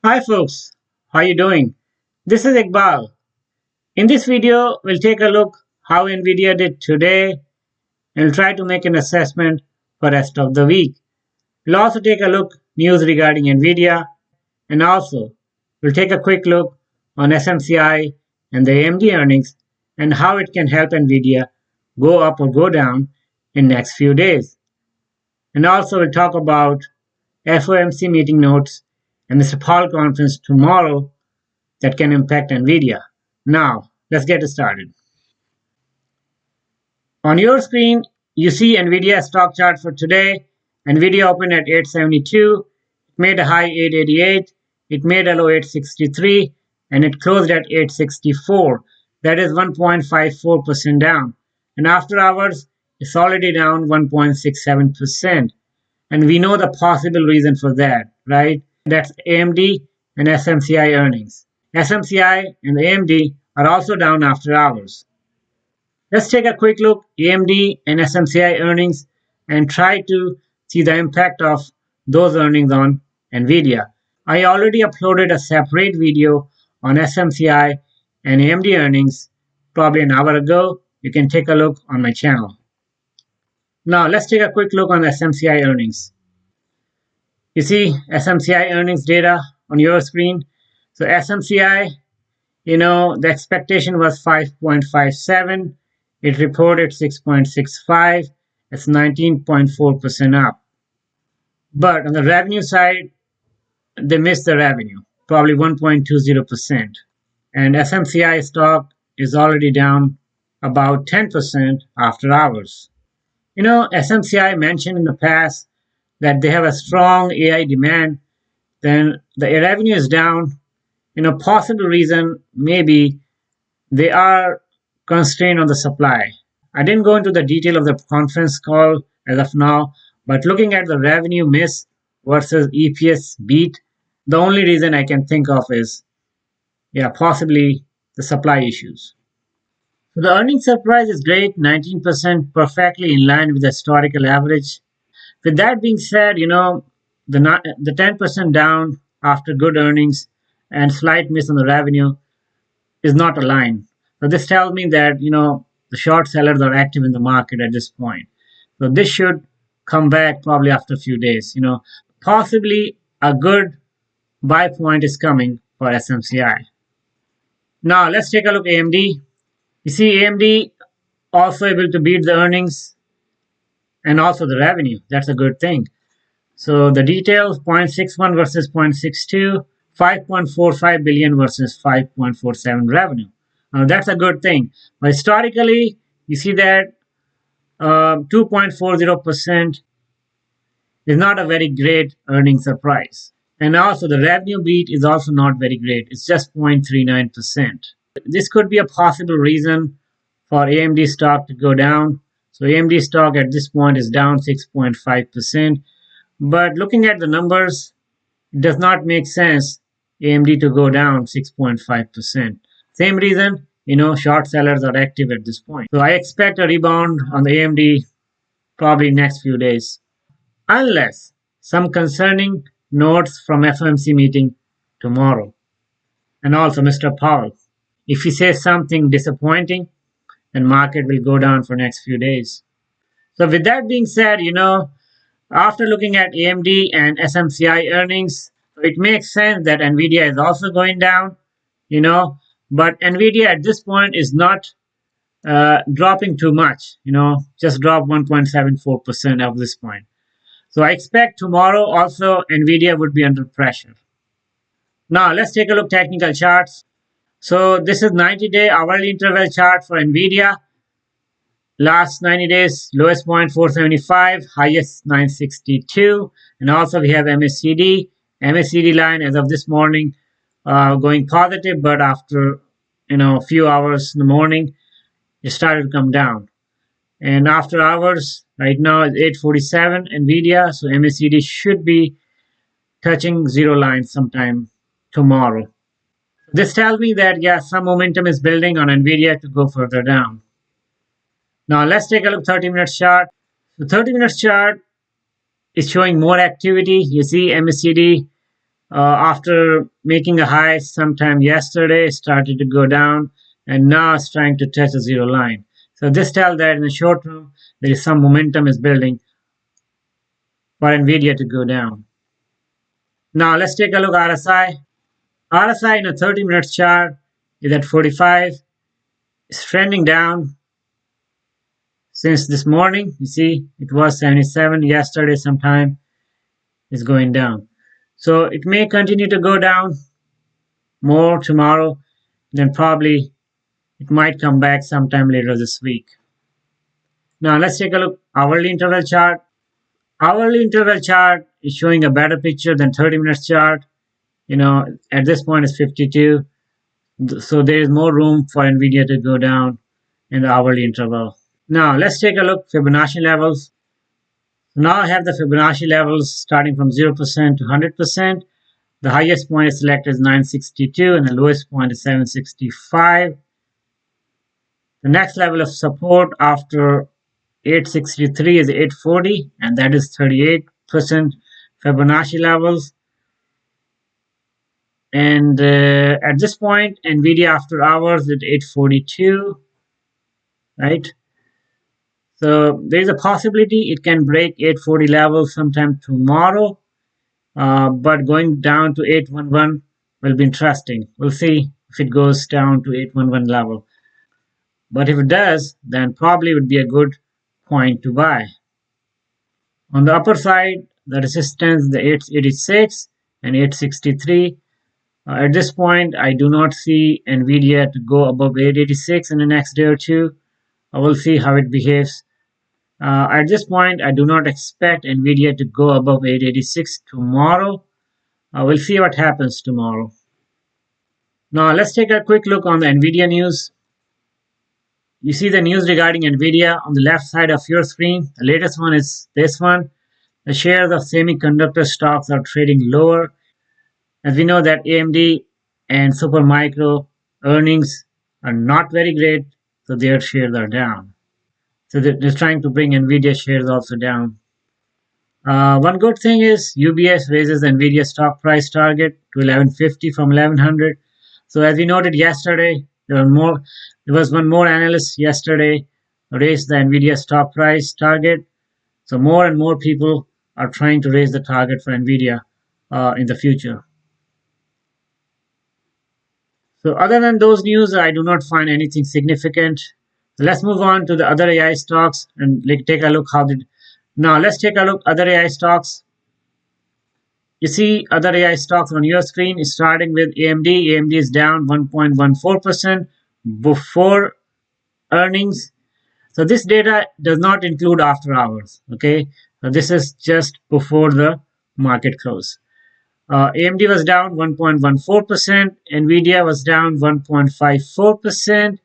Hi folks, how you doing? This is Iqbal. In this video, we'll take a look how Nvidia did today and we'll try to make an assessment for rest of the week. We'll also take a look news regarding Nvidia and also we'll take a quick look on SMCI and the AMD earnings and how it can help Nvidia go up or go down in next few days. And also we'll talk about FOMC meeting notes and the Sepal conference tomorrow that can impact Nvidia. Now, let's get started. On your screen, you see Nvidia stock chart for today. Nvidia opened at 872, it made a high 888, it made a low 863, and it closed at 864. That is 1.54% down. And after hours, it's already down 1.67%. And we know the possible reason for that, right? That's AMD and SMCI earnings. SMCI and AMD are also down after hours. Let's take a quick look at AMD and SMCI earnings and try to see the impact of those earnings on Nvidia. I already uploaded a separate video on SMCI and AMD earnings probably an hour ago. You can take a look on my channel. Now let's take a quick look on the SMCI earnings. You see SMCI earnings data on your screen. So SMCI, the expectation was 5.57. It reported 6.65. It's 19.4% up. But on the revenue side, they missed the revenue, probably 1.20%. And SMCI stock is already down about 10% after hours. SMCI mentioned in the past that they have a strong AI demand, then the revenue is down. Possible reason maybe they are constrained on the supply. I didn't go into the detail of the conference call as of now, but looking at the revenue miss versus EPS beat, the only reason I can think of is, possibly the supply issues. So the earnings surprise is great, 19% perfectly in line with the historical average. With that being said, the 10% down after good earnings and slight miss on the revenue is not aligned. So this tells me that, the short sellers are active in the market at this point. So this should come back probably after a few days. Possibly a good buy point is coming for SMCI. Now let's take a look at AMD. You see AMD also able to beat the earnings and also the revenue. That's a good thing. So the details, 0.61 versus 0.62, 5.45 billion versus 5.47 revenue. Now that's a good thing. But historically, you see that 2.40% is not a very great earnings surprise. And also the revenue beat is also not very great. It's just 0.39%. This could be a possible reason for AMD stock to go down. So AMD stock at this point is down 6.5%. But looking at the numbers, it does not make sense AMD to go down 6.5%. Same reason, short sellers are active at this point. So I expect a rebound on the AMD probably next few days. Unless some concerning notes from FOMC meeting tomorrow. And also Mr. Powell. If he says something disappointing, then market will go down for next few days. So with that being said, after looking at AMD and SMCI earnings, it makes sense that Nvidia is also going down, but Nvidia at this point is not dropping too much, just dropped 1.74% at this point. So I expect tomorrow also Nvidia would be under pressure. Now let's take a look at technical charts. So this is 90-day hourly interval chart for Nvidia. Last 90 days, lowest point 475, highest 962. And also we have MACD. MACD line as of this morning going positive, but after a few hours in the morning, it started to come down. And after hours, right now it's 8:47 Nvidia, so MACD should be touching zero line sometime tomorrow. This tells me that some momentum is building on Nvidia to go further down. Now let's take a look at 30-minute chart. The 30-minute chart is showing more activity. You see MACD After making a high sometime yesterday, started to go down, and now it's trying to touch the zero line. So this tells that in the short term, there is some momentum is building for NVIDIA to go down. Now let's take a look at RSI. RSI in a 30 minutes chart is at 45. It's trending down since this morning. You see, it was 77 yesterday sometime. It's going down. So it may continue to go down more tomorrow. Then probably it might come back sometime later this week. Now let's take a look hourly interval chart. Hourly interval chart is showing a better picture than 30 minutes chart. At this point it's 52. So there is more room for NVIDIA to go down in the hourly interval. Now let's take a look Fibonacci levels. Now I have the Fibonacci levels starting from 0% to 100%. The highest point is selected is 962 and the lowest point is 765. The next level of support after 863 is 840 and that is 38% Fibonacci levels. And at this point, NVIDIA after hours at 842, right? So there is a possibility it can break 840 levels sometime tomorrow, but going down to 811 will be interesting. We'll see if it goes down to 811 level. But if it does, then probably would be a good point to buy. On the upper side, the resistance, the 886 and 863. At this point, I do not see NVIDIA to go above 886 in the next day or two. I will see how it behaves. At this point, I do not expect NVIDIA to go above 886 tomorrow. We'll see what happens tomorrow. Now, let's take a quick look on the NVIDIA news. You see the news regarding NVIDIA on the left side of your screen. The latest one is this one. The shares of semiconductor stocks are trading lower. As we know that AMD and Supermicro earnings are not very great, so their shares are down. So they're trying to bring NVIDIA shares also down. One good thing is UBS raises the NVIDIA stock price target to 1150 from 1100. So as we noted yesterday, there was one more analyst yesterday raised the NVIDIA stock price target. So more and more people are trying to raise the target for NVIDIA in the future. So other than those news, I do not find anything significant. So let's move on to the other AI stocks and take a look Now let's take a look other AI stocks. You see other AI stocks on your screen is starting with AMD. AMD is down 1.14% before earnings. So this data does not include after hours. Okay, so this is just before the market close. AMD was down 1.14%. NVIDIA was down 1.54%.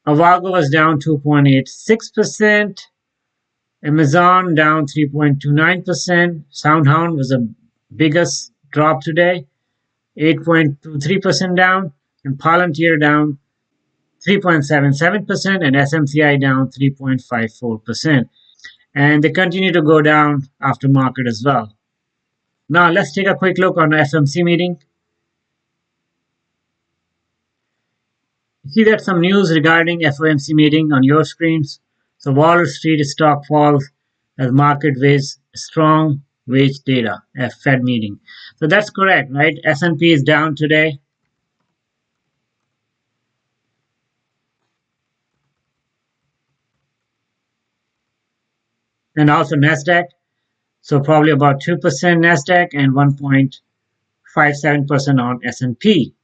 Avago was down 2.86%. Amazon down 3.29%. SoundHound was the biggest drop today, 8.23% down. And Palantir down 3.77%. And SMCI down 3.54%. And they continue to go down after market as well. Now let's take a quick look on the FOMC meeting. You see that some news regarding FOMC meeting on your screens. So Wall Street stock falls as market weighs strong wage data at Fed meeting. So that's correct, right? S&P is down today. And also NASDAQ. So probably about 2% NASDAQ and 1.57% on S&P.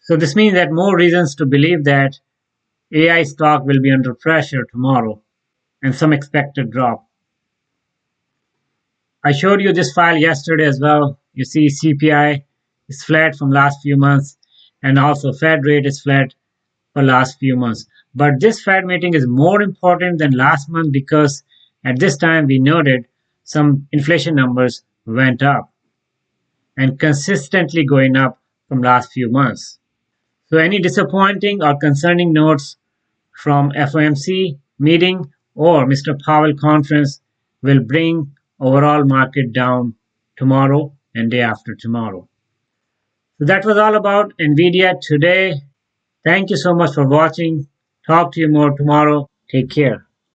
So this means that more reasons to believe that AI stock will be under pressure tomorrow and some expected drop. I showed you this file yesterday as well. You see CPI is flat from last few months and also Fed rate is flat for last few months. But this Fed meeting is more important than last month because at this time we noted some inflation numbers went up and consistently going up from last few months. So any disappointing or concerning notes from FOMC meeting or Mr. Powell conference will bring overall market down tomorrow and day after tomorrow. So that was all about NVIDIA today. Thank you so much for watching. Talk to you more tomorrow. Take care.